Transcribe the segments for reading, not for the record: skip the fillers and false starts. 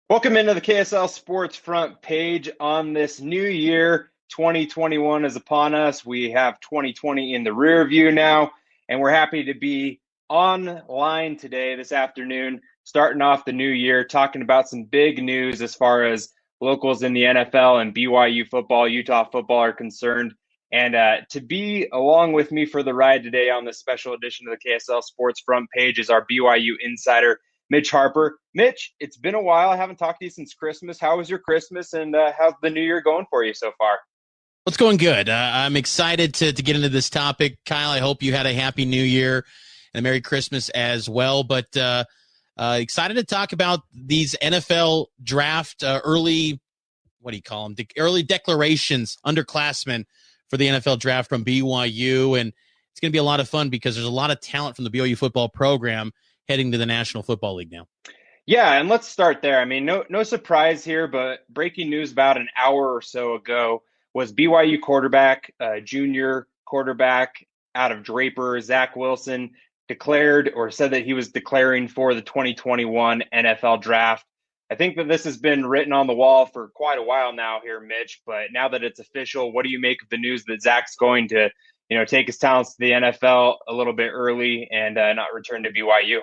Welcome into the KSL Sports front page on this new year. 2021 is upon us. We have 2020 in the rear view now, and we're happy to be online today, this afternoon, starting off the new year, talking about some big news as far as locals in the NFL and BYU football, Utah football are concerned. And to be along with me for the ride today on this special edition of the KSL Sports front page is our BYU insider, Mitch Harper. Mitch, it's been a while. I haven't talked to you since Christmas. How was your Christmas, and how's the new year going for you so far? It's going good. I'm excited to get into this topic. Kyle, I hope you had a happy new year and a Merry Christmas as well. But excited to talk about these NFL draft early, what do you call them? Early declarations, underclassmen for the NFL draft from BYU. And it's going to be a lot of fun because there's a lot of talent from the BYU football program heading to the National Football League now. Yeah, and let's start there. I mean, no surprise here, but breaking news about an hour or so ago was BYU quarterback, junior quarterback out of Draper, Zach Wilson, declared or said that he was declaring for the 2021 NFL draft. I think that this has been written on the wall for quite a while now here, Mitch, but now that it's official, what do you make of the news that Zach's going to, take his talents to the NFL a little bit early and not return to BYU?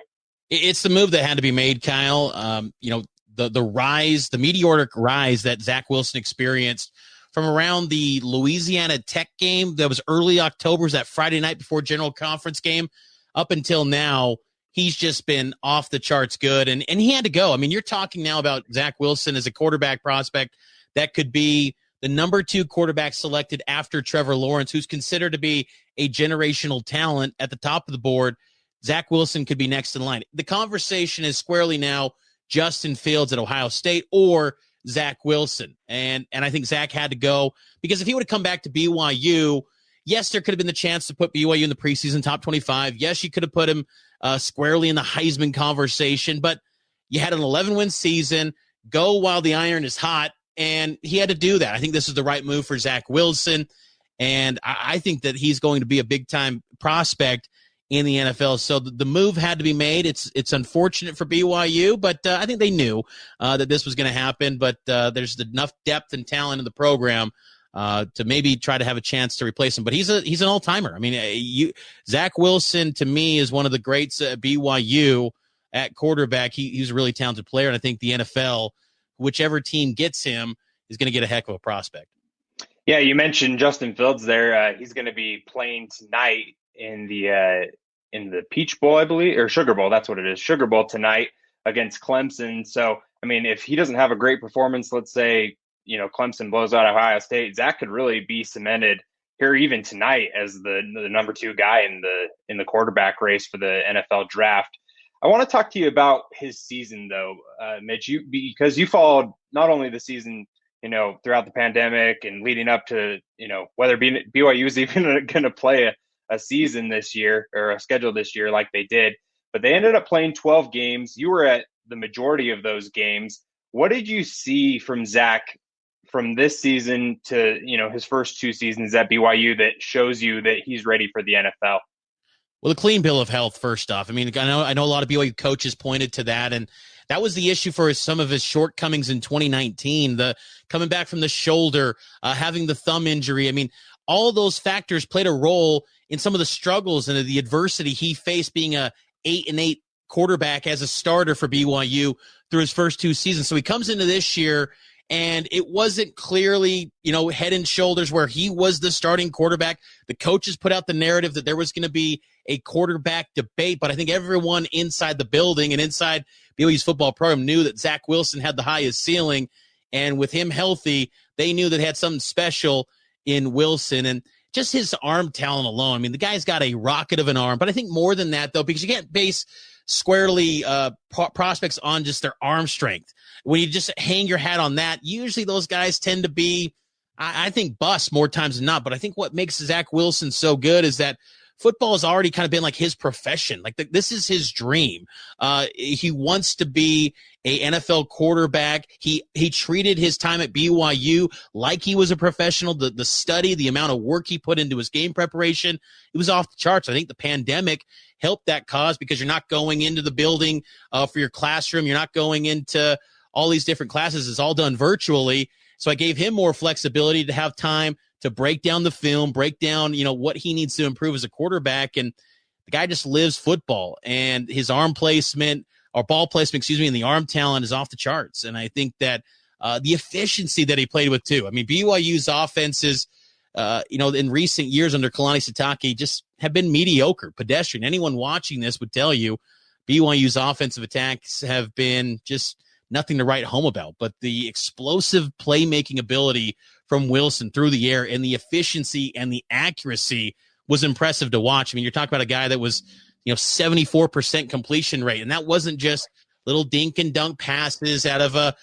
It's the move that had to be made, Kyle. The meteoric rise that Zach Wilson experienced from around the Louisiana Tech game that was early October, was that Friday night before General Conference game, up until now, he's just been off the charts good, and he had to go. I mean, you're talking now about Zach Wilson as a quarterback prospect that could be the number 2 quarterback selected after Trevor Lawrence, who's considered to be a generational talent at the top of the board. Zach Wilson could be next in line. The conversation is squarely now Justin Fields at Ohio State or Zach Wilson. And I think Zach had to go because if he would have come back to BYU, yes, there could have been the chance to put BYU in the preseason top 25. Yes, you could have put him squarely in the Heisman conversation, but you had an 11-win season, go while the iron is hot, and he had to do that. I think this is the right move for Zach Wilson, and I think that he's going to be a big-time prospect in the NFL. So the move had to be made. It's unfortunate for BYU, but I think they knew that this was going to happen. But there's enough depth and talent in the program to maybe try to have a chance to replace him. But he's an all-timer. I mean, Zach Wilson, to me, is one of the greats at BYU at quarterback. He's a really talented player, and I think the NFL, whichever team gets him, is going to get a heck of a prospect. Yeah, you mentioned Justin Fields there. He's going to be playing tonight in the Peach Bowl, I believe, or Sugar Bowl. That's what it is. Sugar Bowl tonight against Clemson. So, I mean, if he doesn't have a great performance, let's say, Clemson blows out Ohio State, Zach could really be cemented here even tonight as the number 2 guy in the quarterback race for the NFL draft. I want to talk to you about his season, though, Mitch, because you followed not only the season, throughout the pandemic and leading up to, whether BYU is even going to play a season this year or a schedule this year like they did, but they ended up playing 12 games. You were at the majority of those games. What did you see from Zach from this season to, his first 2 seasons at BYU that shows you that he's ready for the NFL? Well, the clean bill of health, first off. I mean, I know a lot of BYU coaches pointed to that, and that was the issue for some of his shortcomings in 2019, the coming back from the shoulder, having the thumb injury. I mean, all those factors played a role in some of the struggles and the adversity he faced being a 8-8 quarterback as a starter for BYU through his first 2 seasons. So he comes into this year, and it wasn't clearly, head and shoulders where he was the starting quarterback. The coaches put out the narrative that there was going to be a quarterback debate, but I think everyone inside the building and inside BYU's football program knew that Zach Wilson had the highest ceiling, and with him healthy, they knew that had something special in Wilson. And just his arm talent alone. I mean, the guy's got a rocket of an arm, but I think more than that, though, because you can't base squarely prospects on just their arm strength. When you just hang your hat on that, usually those guys tend to be, I think, bust more times than not. But I think what makes Zach Wilson so good is that football has already kind of been like his profession. Like this is his dream. He wants to be a NFL quarterback. He treated his time at BYU like he was a professional. The study, the amount of work he put into his game preparation, it was off the charts. I think the pandemic helped that cause because you're not going into the building for your classroom. You're not going into all these different classes is all done virtually. So I gave him more flexibility to have time to break down the film, break down, what he needs to improve as a quarterback. And the guy just lives football, and his arm placement or ball placement, and the arm talent is off the charts. And I think that the efficiency that he played with too. I mean, BYU's offenses, in recent years under Kalani Sitake just have been mediocre, pedestrian. Anyone watching this would tell you BYU's offensive attacks have been just nothing to write home about. But the explosive playmaking ability from Wilson through the air and the efficiency and the accuracy was impressive to watch. I mean, you're talking about a guy that was, 74% completion rate, and that wasn't just little dink and dunk passes out of a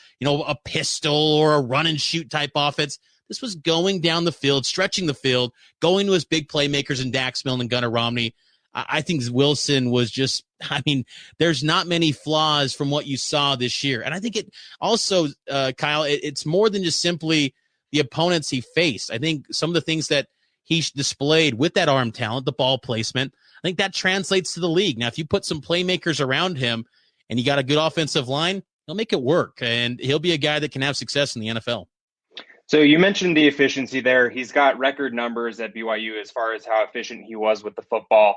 pistol or a run and shoot type offense. This was going down the field, stretching the field, going to his big playmakers in Dax Milne and Gunnar Romney. I think Wilson was just, there's not many flaws from what you saw this year. And I think it also, Kyle, it's more than just simply the opponents he faced. I think some of the things that he displayed with that arm talent, the ball placement, I think that translates to the league. Now, if you put some playmakers around him and you got a good offensive line, he'll make it work, and he'll be a guy that can have success in the NFL. So you mentioned the efficiency there. He's got record numbers at BYU as far as how efficient he was with the football,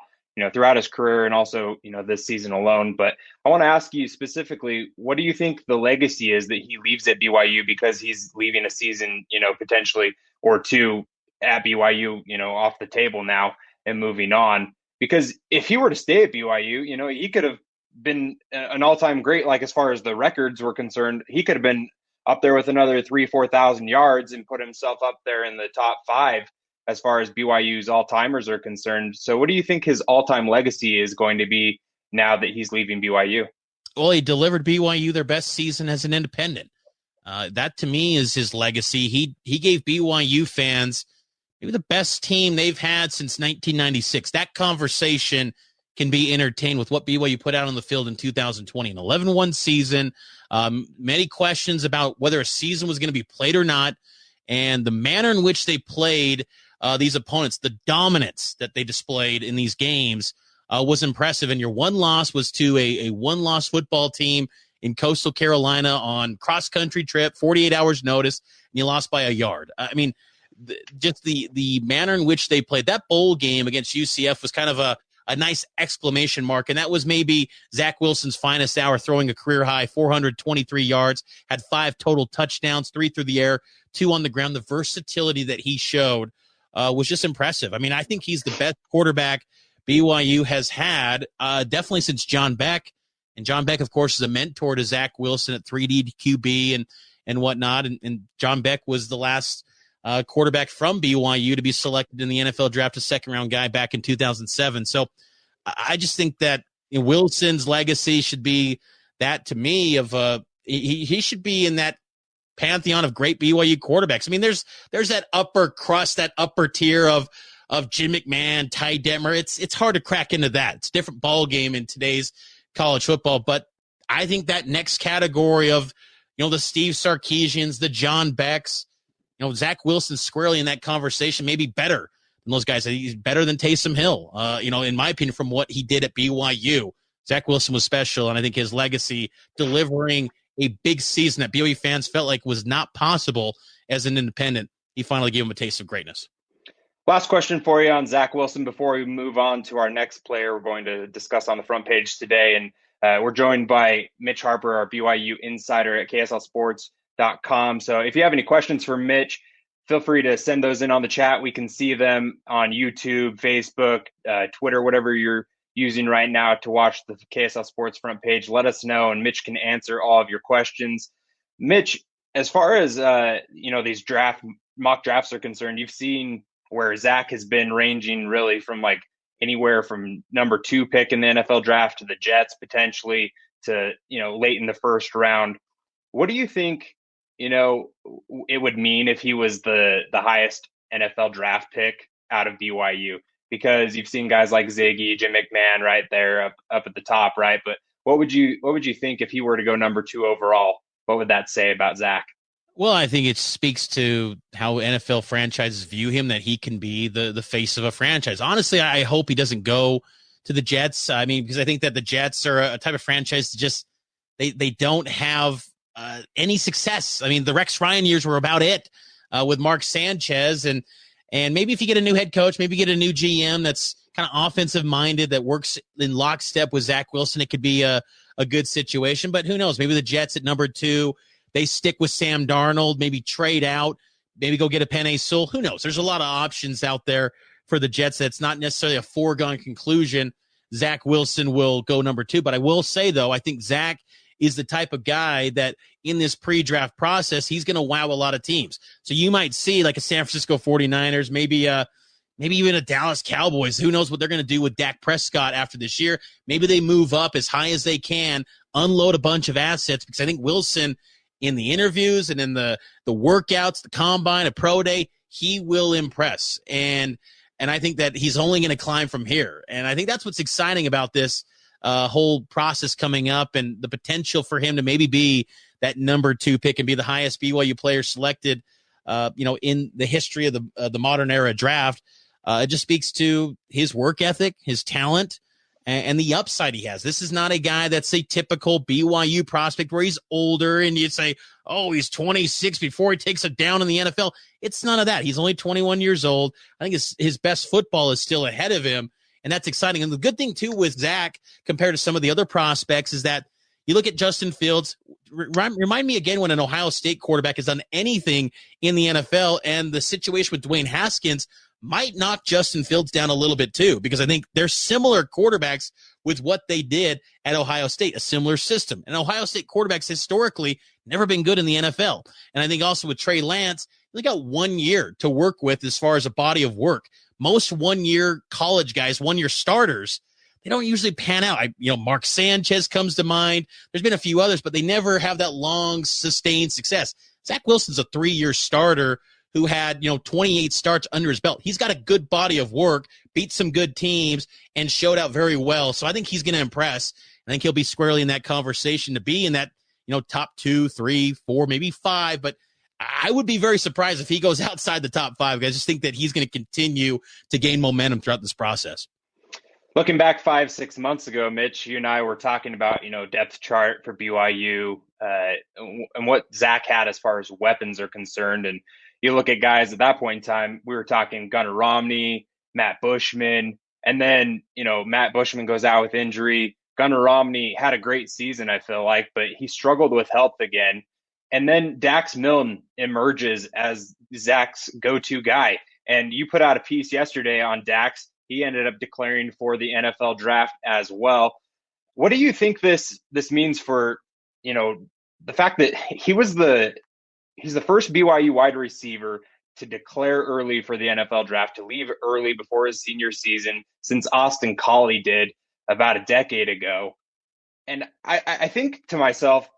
throughout his career and also, this season alone. But I want to ask you specifically, what do you think the legacy is that he leaves at BYU, because he's leaving a season, potentially, or two at BYU, off the table now and moving on? Because if he were to stay at BYU, he could have been an all-time great, like as far as the records were concerned. He could have been up there with another 3,000-4,000 yards and put himself up there in the top 5 as far as BYU's all-timers are concerned. So what do you think his all-time legacy is going to be now that he's leaving BYU? Well, he delivered BYU their best season as an independent. That to me is his legacy. He gave BYU fans maybe the best team they've had since 1996. That conversation can be entertained with what BYU put out on the field in 2020, an 11-1 season. Many questions about whether a season was going to be played or not, and the manner in which they played these opponents, the dominance that they displayed in these games was impressive. And your one loss was to a one-loss football team in Coastal Carolina on cross-country trip, 48 hours notice, and you lost by a yard. Just the manner in which they played. That bowl game against UCF was kind of a nice exclamation mark, and that was maybe Zach Wilson's finest hour, throwing a career-high 423 yards, had 5 total touchdowns, 3 through the air, 2 on the ground. The versatility that he showed was just impressive. I think he's the best quarterback BYU has had, definitely since John Beck. And John Beck, of course, is a mentor to Zach Wilson at 3D QB and whatnot. And John Beck was the last quarterback from BYU to be selected in the NFL draft, a second-round guy back in 2007. So I just think that Wilson's legacy should be that, to me, of he should be in that pantheon of great BYU quarterbacks. There's that upper crust, that upper tier of Jim McMahon, Ty Detmer. It's hard to crack into that. It's a different ball game in today's college football. But I think that next category of the Steve Sarkisians, the John Becks, Zach Wilson squarely in that conversation, maybe better than those guys. He's better than Taysom Hill, in my opinion, from what he did at BYU. Zach Wilson was special, and I think his legacy, delivering a big season that BYU fans felt like was not possible as an independent, he finally gave him a taste of greatness. Last question for you on Zach Wilson before we move on to our next player we're going to discuss on the front page today. And we're joined by Mitch Harper, our BYU insider at KSL Sports.com. So if you have any questions for Mitch, feel free to send those in on the chat. We can see them on YouTube, Facebook, Twitter, whatever you're using right now to watch the KSL Sports front page. Let us know, and Mitch can answer all of your questions. Mitch, as far as these mock drafts are concerned, you've seen where Zach has been ranging really from like anywhere from number 2 pick in the NFL draft to the Jets potentially to late in the first round. What do you think it would mean if he was the highest NFL draft pick out of BYU? Because you've seen guys like Ziggy, Jim McMahon right there up at the top, right? But what would you think if he were to go number 2 overall? What would that say about Zach? Well, I think it speaks to how NFL franchises view him, that he can be the face of a franchise. Honestly, I hope he doesn't go to the Jets. Because I think that the Jets are a type of franchise that just they don't have any success. I mean, the Rex Ryan years were about it with Mark Sanchez. And maybe if you get a new head coach, maybe get a new GM that's kind of offensive minded, that works in lockstep with Zach Wilson, it could be a good situation. But who knows? Maybe the Jets at number 2, they stick with Sam Darnold, maybe trade out, maybe go get a Penei Sewell. Who knows? There's a lot of options out there for the Jets. That's not necessarily a foregone conclusion Zach Wilson will go number 2. But I will say, though, I think Zach is the type of guy that in this pre-draft process, he's going to wow a lot of teams. So you might see like a San Francisco 49ers, maybe even a Dallas Cowboys. Who knows what they're going to do with Dak Prescott after this year? Maybe they move up as high as they can, unload a bunch of assets, because I think Wilson, in the interviews and in the workouts, the combine, a pro day, he will impress. And I think that he's only going to climb from here. And I think that's what's exciting about this whole process coming up, and the potential for him to maybe be that number 2 pick and be the highest BYU player selected, in the history of the modern era draft. It just speaks to his work ethic, his talent, and the upside he has. This is not a guy that's a typical BYU prospect where he's older and you say, oh, he's 26 before he takes it down in the NFL. It's none of that. He's only 21 years old. I think his best football is still ahead of him, and that's exciting. And the good thing, too, with Zach compared to some of the other prospects is that you look at Justin Fields. Remind me again when an Ohio State quarterback has done anything in the NFL, and the situation with Dwayne Haskins might knock Justin Fields down a little bit too, because I think they're similar quarterbacks with what they did at Ohio State, a similar system. And Ohio State quarterbacks historically never been good in the NFL. And I think also with Trey Lance, they got 1 year to work with as far as a body of work. Most 1-year college guys, 1-year starters, they don't usually pan out. Mark Sanchez comes to mind. There's been a few others, but they never have that long, sustained success. Zach Wilson's a 3-year starter who had, 28 starts under his belt. He's got a good body of work, beat some good teams, and showed out very well. So I think he's going to impress. I think he'll be squarely in that conversation to be in that, top 2, 3, 4, maybe 5. But I would be very surprised if he goes outside the top 5. I just think that he's going to continue to gain momentum throughout this process. Looking back 5-6 months ago, Mitch, you and I were talking about, depth chart for BYU and what Zach had as far as weapons are concerned. And you look at guys at that point in time, we were talking Gunnar Romney, Matt Bushman, and then, Matt Bushman goes out with injury. Gunnar Romney had a great season, I feel like, but he struggled with health again. And then Dax Milne emerges as Zach's go-to guy. And you put out a piece yesterday on Dax. He ended up declaring for the NFL draft as well. What do you think this means for, the fact that he's the first BYU wide receiver to declare early for the NFL draft, to leave early before his senior season since Austin Collie did about a decade ago. And I think to myself,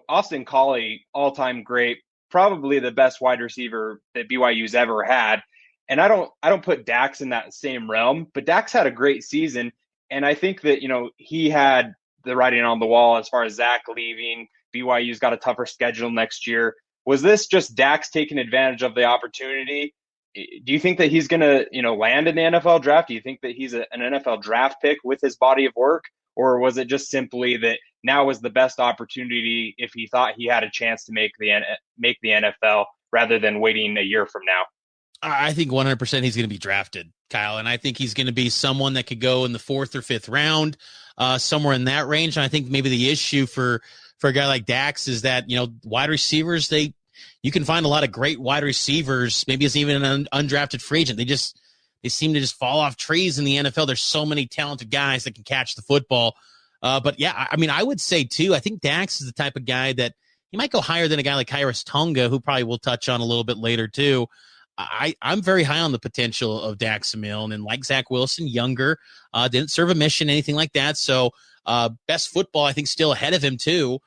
Austin Collie, all-time great, probably the best wide receiver that BYU's ever had. And I don't put Dax in that same realm, but Dax had a great season. And I think that, he had the writing on the wall as far as Zach leaving. BYU's got a tougher schedule next year. Was this just Dax taking advantage of the opportunity? Do you think that he's going to, land in the NFL draft? Do you think that he's an NFL draft pick with his body of work? Or was it just simply that now was the best opportunity if he thought he had a chance to make the NFL rather than waiting a year from now? I think 100% he's going to be drafted, Kyle. And I think he's going to be someone that could go in the 4th or 5th round, somewhere in that range. And I think maybe the issue for a guy like Dax is that, wide receivers, you can find a lot of great wide receivers, maybe it's even an undrafted free agent. They seem to just fall off trees in the NFL. There's so many talented guys that can catch the football. But yeah, I would say too, I think Dax is the type of guy that he might go higher than a guy like Kairos Tonga, who probably we'll touch on a little bit later too. I'm very high on the potential of Dax Milne, and like Zach Wilson, younger, didn't serve a mission, anything like that. So best football, I think, still ahead of him too.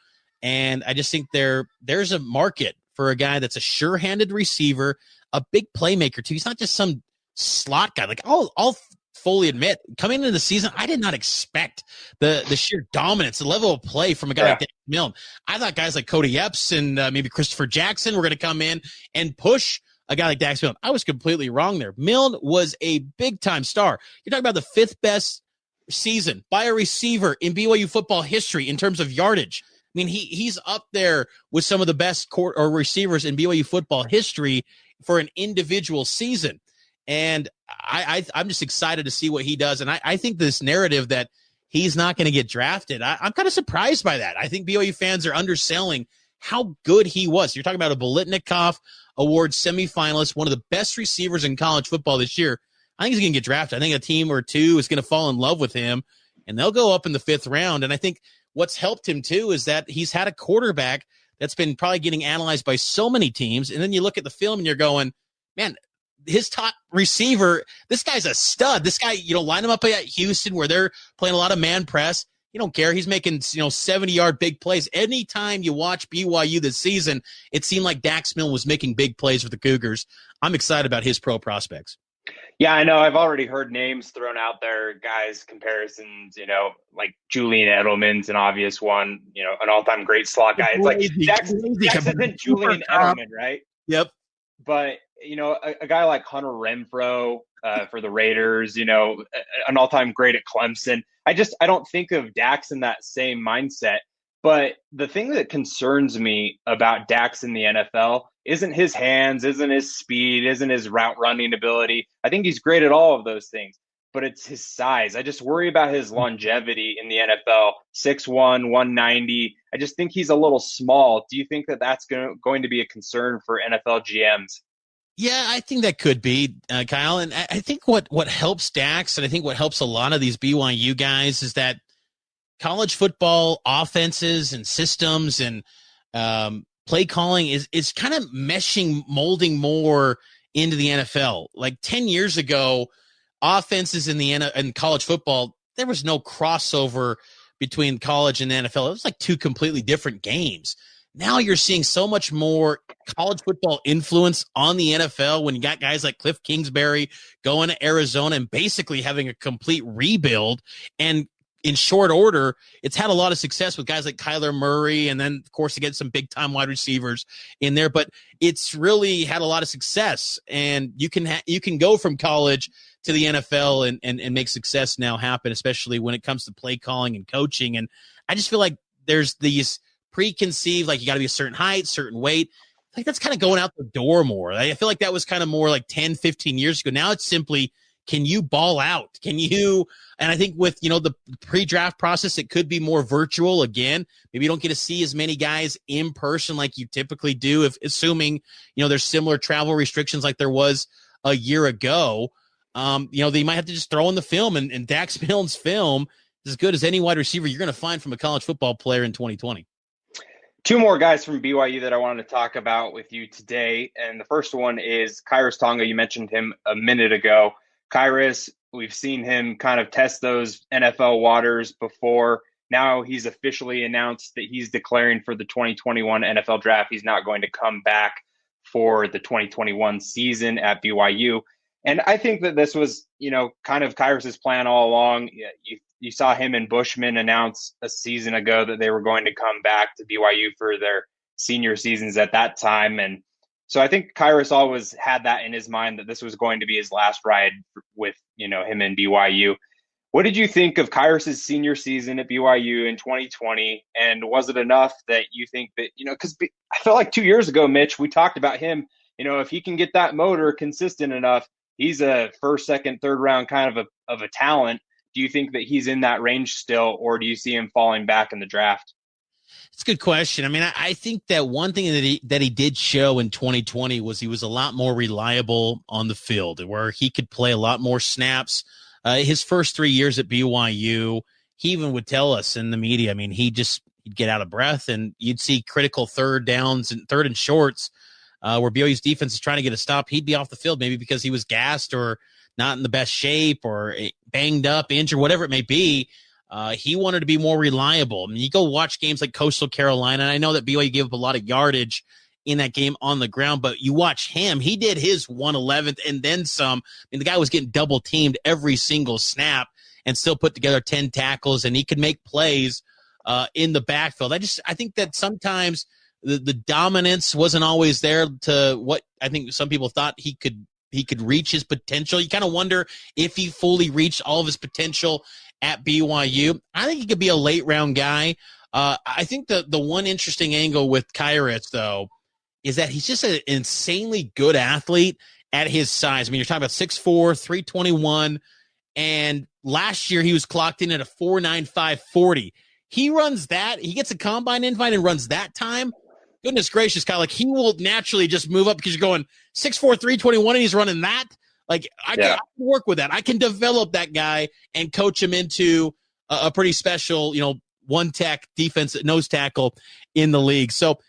And I just think there's a market for a guy that's a sure-handed receiver, a big playmaker too. He's not just some slot guy. Like I'll fully admit, coming into the season, I did not expect the sheer dominance, the level of play from a guy like Dax Milne. I thought guys like Cody Epps and maybe Christopher Jackson were going to come in and push a guy like Dax Milne. I was completely wrong there. Milne was a big-time star. You're talking about the 5th best season by a receiver in BYU football history in terms of yardage. mean, he's up there with some of the best receivers in BYU football history for an individual season. And I'm just excited to see what he does. And I think this narrative that he's not going to get drafted, I'm kind of surprised by that. I think BYU fans are underselling how good he was. You're talking about a Biletnikoff Award semifinalist, one of the best receivers in college football this year. I think he's going to get drafted. I think a team or two is going to fall in love with him, and they'll go up in the 5th round. And I think what's helped him, too, is that he's had a quarterback that's been probably getting analyzed by so many teams. And then you look at the film and you're going, man, his top receiver, this guy's a stud. This guy, line him up at Houston where they're playing a lot of man press. You don't care. He's making, 70-yard big plays. Anytime you watch BYU this season, it seemed like Dax Milne was making big plays for the Cougars. I'm excited about his pro prospects. Yeah, I know. I've already heard names thrown out there, guys, comparisons, like Julian Edelman's an obvious one, an all-time great slot guy. It's like Jackson Julian Edelman, right? Yep. But, a guy like Hunter Renfrow for the Raiders, an all-time great at Clemson. I don't think of Dax in that same mindset. But the thing that concerns me about Dax in the NFL isn't his hands, isn't his speed, isn't his route running ability. I think he's great at all of those things, but it's his size. I just worry about his longevity in the NFL, 6'1", 190. I just think he's a little small. Do you think that that's going to be a concern for NFL GMs? Yeah, I think that could be, Kyle. And I think what helps Dax, and I think what helps a lot of these BYU guys, is that college football offenses and systems and play calling is kind of molding more into the NFL. Like 10 years ago, offenses in college football, there was no crossover between college and the NFL. It was like two completely different games. Now you're seeing so much more college football influence on the NFL when you got guys like Cliff Kingsbury going to Arizona and basically having a complete rebuild. And in short order, it's had a lot of success with guys like Kyler Murray, and then, of course, to get some big-time wide receivers in there. But it's really had a lot of success, and you can go from college to the NFL and make success now happen, especially when it comes to play calling and coaching. And I just feel like there's these preconceived, like you got to be a certain height, certain weight. I think that's kind of going out the door more. I feel like that was kind of more like 10, 15 years ago. Now it's simply, can you ball out? Can you? And I think with, the pre-draft process, it could be more virtual again. Maybe you don't get to see as many guys in person like you typically do, if assuming, there's similar travel restrictions like there was a year ago. They might have to just throw in the film, and Dax Milne's film is as good as any wide receiver you're going to find from a college football player in 2020. Two more guys from BYU that I wanted to talk about with you today. And the first one is Khyiris Tonga. You mentioned him a minute ago. Khyiris, we've seen him kind of test those NFL waters before. Now he's officially announced that he's declaring for the 2021 NFL draft. He's not going to come back for the 2021 season at BYU. And I think that this was, kind of Khyiris' plan all along. You saw him and Bushman announce a season ago that they were going to come back to BYU for their senior seasons at that time. And so I think Khyiris always had that in his mind, that this was going to be his last ride with, him and BYU. What did you think of Khyiris' senior season at BYU in 2020? And was it enough that you think that, because I felt like 2 years ago, Mitch, we talked about him, if he can get that motor consistent enough, he's a first, second, third round kind of a talent. Do you think that he's in that range still, or do you see him falling back in the draft? It's a good question. I mean, I think that one thing that he did show in 2020 was he was a lot more reliable on the field, where he could play a lot more snaps. His first 3 years at BYU, he even would tell us in the media, I mean, he'd get out of breath, and you'd see critical third downs and third and shorts where BYU's defense is trying to get a stop. He'd be off the field maybe because he was gassed or not in the best shape or banged up, injured, whatever it may be. He wanted to be more reliable. I mean, you go watch games like Coastal Carolina, and I know that BYU gave up a lot of yardage in that game on the ground, but you watch him, he did his 111th and then some. I mean, the guy was getting double teamed every single snap and still put together 10 tackles, and he could make plays in the backfield. I think that sometimes the dominance wasn't always there to what I think some people thought he could reach his potential. You kind of wonder if he fully reached all of his potential at BYU. I think he could be a late round guy. I think the one interesting angle with Kairos, though, is that he's just an insanely good athlete at his size. I mean, you're talking about 6'4", 321, and last year he was clocked in at a 4.9540. He runs that. He gets a combine invite and runs that time. Goodness gracious, Kyle, like he will naturally just move up because you're going 6'4", 321, and he's running that. Like I can work with that. I can develop that guy and coach him into a pretty special, one tech defense nose tackle in the league. So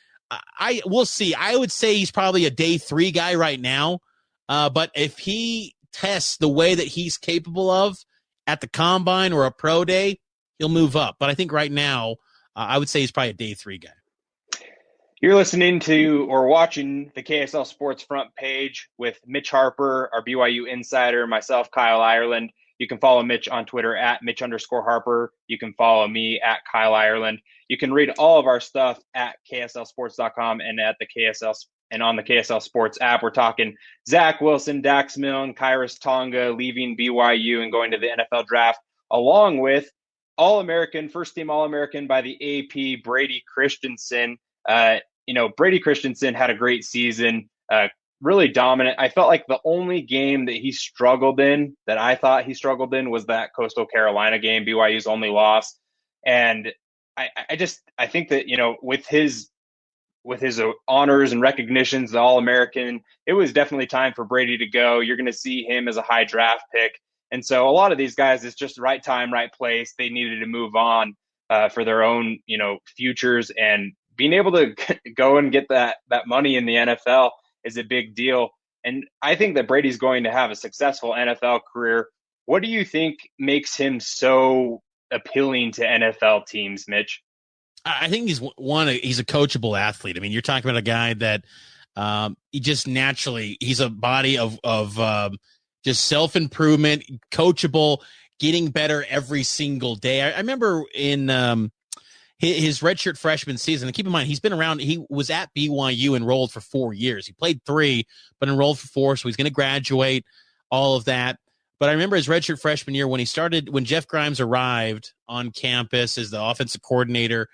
we'll see. I would say he's probably a day 3 guy right now. But if he tests the way that he's capable of at the combine or a pro day, he'll move up. But I think right now, I would say he's probably a day 3 guy. You're listening to or watching the KSL Sports front page with Mitch Harper, our BYU insider, myself, Kyle Ireland. You can follow Mitch on Twitter at Mitch_Harper. You can follow me at Kyle Ireland. You can read all of our stuff at KSLSports.com and at the KSL and on the KSL Sports app. We're talking Zach Wilson, Dax Milne, Kairos Tonga leaving BYU and going to the NFL draft, along with All-American, first-team All-American by the AP, Brady Christensen. Brady Christensen had a great season, really dominant. I felt like the only game that he struggled in, that I thought he struggled in, was that Coastal Carolina game, BYU's only loss. And I think that, with his honors and recognitions, the All-American, it was definitely time for Brady to go. You're going to see him as a high draft pick. And so a lot of these guys, it's just right time, right place. They needed to move on for their own, futures, and being able to go and get that money in the NFL is a big deal. And I think that Brady's going to have a successful NFL career. What do you think makes him so appealing to NFL teams, Mitch? I think he's a coachable athlete. I mean, you're talking about a guy that he just naturally, he's a body of just self-improvement, coachable, getting better every single day. I remember in his redshirt freshman season, and keep in mind, he's been around, he was at BYU enrolled for 4 years. He played 3, but enrolled for 4, so he's going to graduate, all of that. But I remember his redshirt freshman year when Jeff Grimes arrived on campus as the offensive coordinator,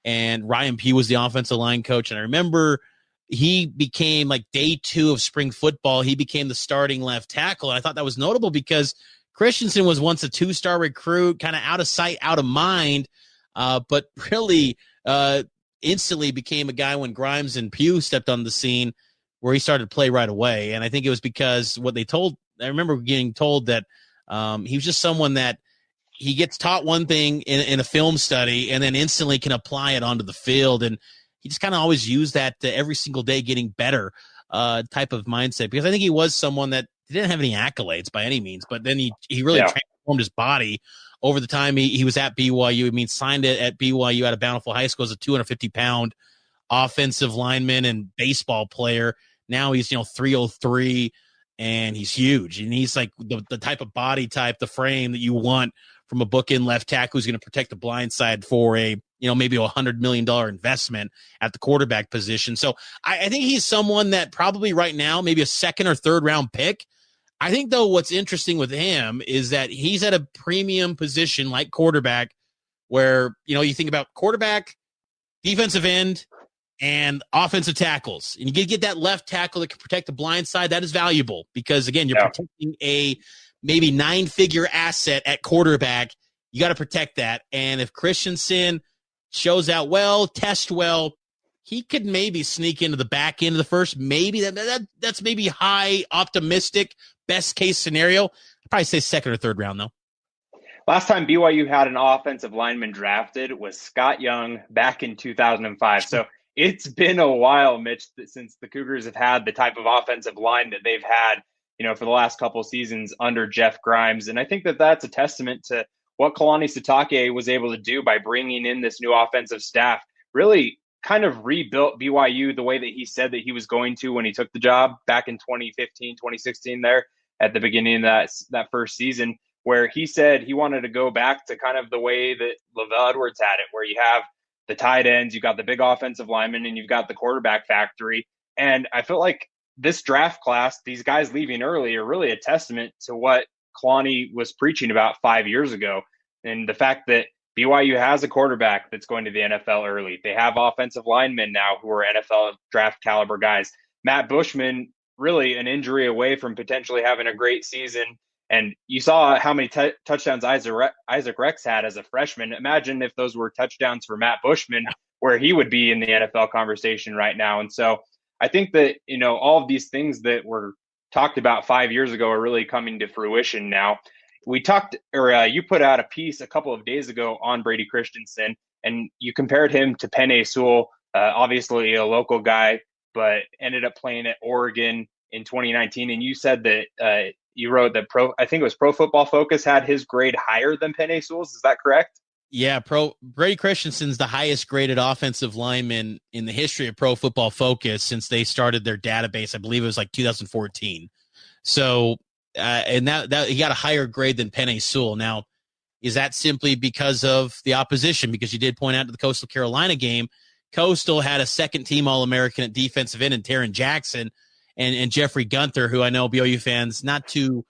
and Ryan Pugh was the offensive line coach. And I remember he became, like, day 2 of spring football, he became the starting left tackle. And I thought that was notable because Christensen was once a 2-star recruit, kind of out of sight, out of mind, but really instantly became a guy when Grimes and Pugh stepped on the scene where he started to play right away. And I think it was because I remember getting told that he was just someone that he gets taught one thing in a film study and then instantly can apply it onto the field. And he just kind of always used that every single day getting better type of mindset, because I think he was someone that didn't have any accolades by any means, but then he really transformed his body over the time he was at BYU. I mean, signed it at BYU out of Bountiful High School as a 250-pound offensive lineman and baseball player. Now he's 303, and he's huge, and he's like the type of body type, the frame that you want from a bookend left tackle who's going to protect the blind side for a maybe $100 million investment at the quarterback position. So I think he's someone that probably right now maybe a 2nd or 3rd round pick. I think, though, what's interesting with him is that he's at a premium position like quarterback, where, you think about quarterback, defensive end, and offensive tackles. And you get that left tackle that can protect the blind side. That is valuable because, again, you're protecting a maybe 9-figure asset at quarterback. You got to protect that. And if Christensen shows out well, tests well, he could maybe sneak into the back end of the first. Maybe that's maybe high optimistic, best case scenario. I'd probably say 2nd or 3rd round, though. Last time BYU had an offensive lineman drafted was Scott Young back in 2005. So it's been a while, Mitch, since the Cougars have had the type of offensive line that they've had, for the last couple of seasons under Jeff Grimes. And I think that that's a testament to what Kalani Sitake was able to do by bringing in this new offensive staff. Really kind of rebuilt BYU the way that he said that he was going to when he took the job back in 2015, 2016 there at the beginning of that first season, where he said he wanted to go back to kind of the way that Lavelle Edwards had it, where you have the tight ends, you've got the big offensive linemen, and you've got the quarterback factory. And I feel like this draft class, these guys leaving early, are really a testament to what Kalani was preaching about 5 years ago. And the fact that BYU has a quarterback that's going to the NFL early. They have offensive linemen now who are NFL draft caliber guys. Matt Bushman, really an injury away from potentially having a great season. And you saw how many touchdowns Isaac Rex had as a freshman. Imagine if those were touchdowns for Matt Bushman, where he would be in the NFL conversation right now. And so I think that, all of these things that were talked about 5 years ago are really coming to fruition now. You put out a piece a couple of days ago on Brady Christensen, and you compared him to Penei Sewell, obviously a local guy, but ended up playing at Oregon in 2019. And you said that you wrote that I think it was Pro Football Focus had his grade higher than Penei Sewell's. Is that correct? Yeah, Brady Christensen's the highest graded offensive lineman in the history of Pro Football Focus since they started their database. I believe it was like 2014. So, and that he got a higher grade than Penei Sewell. Now, is that simply because of the opposition? Because you did point out to the Coastal Carolina game, Coastal had a second-team All-American at defensive end in Taron Jackson and Jeffrey Gunther, who I know BYU fans not too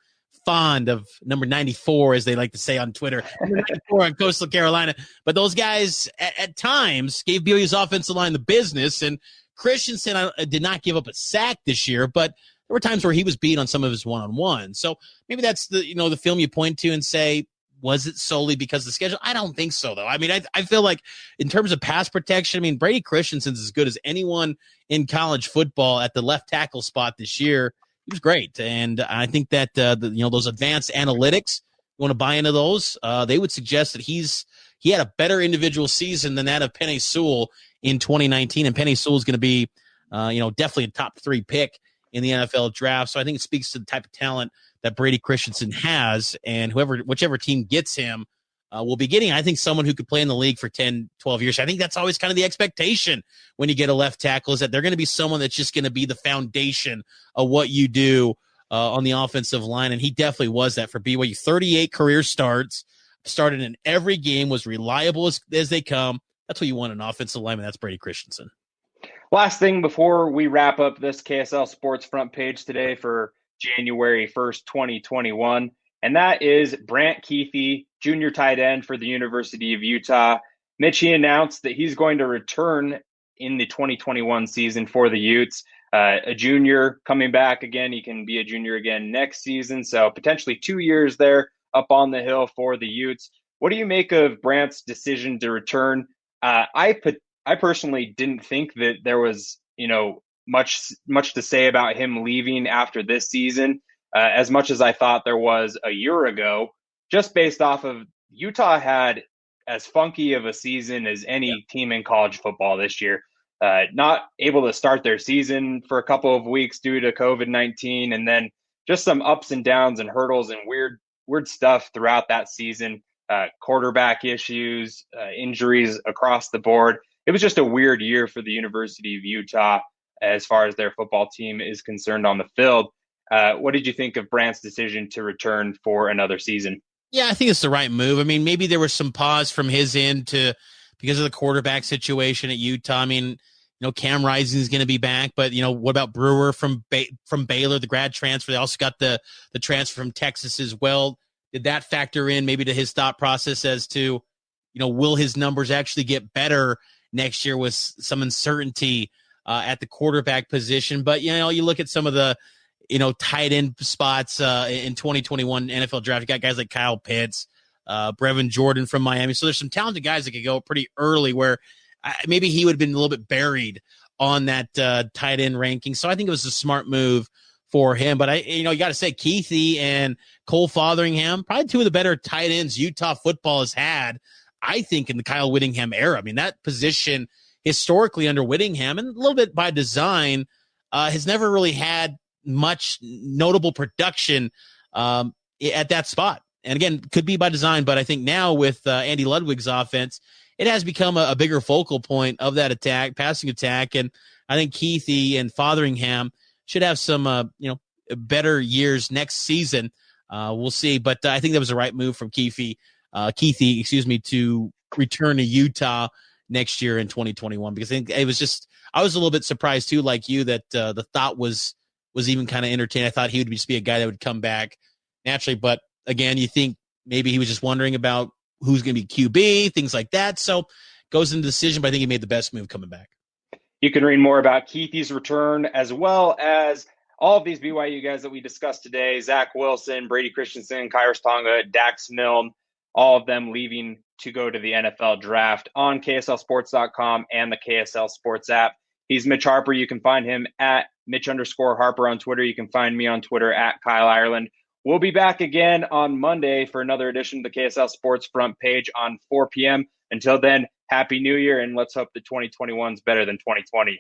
fond of, number 94, as they like to say on Twitter, number 94 on Coastal Carolina. But those guys at times gave BYU's offensive line the business, and Christensen did not give up a sack this year, but there were times where he was beat on some of his one-on-one. So maybe that's the film you point to and say, was it solely because of the schedule? I don't think so, though. I mean, I feel like in terms of pass protection, I mean, Brady Christensen's as good as anyone in college football at the left tackle spot this year. He was great. And I think that, those advanced analytics, you want to buy into those, they would suggest that he had a better individual season than that of Penei Sewell in 2019. And Penei Sewell is going to be, definitely a top 3 pick in the NFL draft. So I think it speaks to the type of talent that Brady Christensen has, and whichever team gets him will be getting, I think, someone who could play in the league for 10, 12 years. I think that's always kind of the expectation when you get a left tackle, is that they're going to be someone that's just going to be the foundation of what you do on the offensive line. And he definitely was that for BYU. 38 career starts, started in every game, was reliable as they come. That's what you want in an offensive lineman. That's Brady Christensen. Last thing before we wrap up this KSL Sports front page today for January 1st, 2021, and that is Brant Keithy, junior tight end for the University of Utah. Mitch, he announced that he's going to return in the 2021 season for the Utes. A junior coming back again. He can be a junior again next season, so potentially 2 years there up on the hill for the Utes. What do you make of Brant's decision to return? I personally didn't think that there was, much to say about him leaving after this season, as much as I thought there was a year ago, just based off of Utah had as funky of a season as any team in college football this year. Not able to start their season for a couple of weeks due to COVID-19, and then just some ups and downs and hurdles and weird stuff throughout that season. Quarterback issues, injuries across the board. It was just a weird year for the University of Utah as far as their football team is concerned on the field. What did you think of Brant's decision to return for another season? Yeah, I think it's the right move. I mean, maybe there was some pause from his end because of the quarterback situation at Utah. I mean, Cam Rising is going to be back, but what about Brewer from Baylor, the grad transfer? They also got the transfer from Texas as well. Did that factor in maybe to his thought process as to, will his numbers actually get better next year with some uncertainty at the quarterback position? But, you look at some of the, tight end spots in 2021 NFL draft. You got guys like Kyle Pitts, Brevin Jordan from Miami. So there's some talented guys that could go pretty early where maybe he would have been a little bit buried on that tight end ranking. So I think it was a smart move for him. But you got to say Keithy and Cole Fotheringham, probably two of the better tight ends Utah football has had, I think, in the Kyle Whittingham era. I mean, that position historically under Whittingham, and a little bit by design, has never really had much notable production at that spot. And again, could be by design, but I think now with Andy Ludwig's offense, it has become a bigger focal point of that passing attack. And I think Keithy and Fotheringham should have some, better years next season. We'll see. But I think that was the right move from Keithy, to return to Utah next year in 2021, because I think it was just, I was a little bit surprised too, like you, that the thought was even kind of entertaining. I thought he would just be a guy that would come back naturally. But again, you think maybe he was just wondering about who's going to be QB, things like that. So goes into the decision, but I think he made the best move coming back. You can read more about Keithy's return as well as all of these BYU guys that we discussed today, Zach Wilson, Brady Christensen, Kairos Tonga, Dax Milne, all of them leaving to go to the NFL draft on KSLSports.com and the KSL Sports app. He's Mitch Harper. You can find him at Mitch_Harper on Twitter. You can find me on Twitter at Kyle Ireland. We'll be back again on Monday for another edition of the KSL Sports front page on 4 p.m. Until then, Happy New Year, and let's hope that 2021 is better than 2020.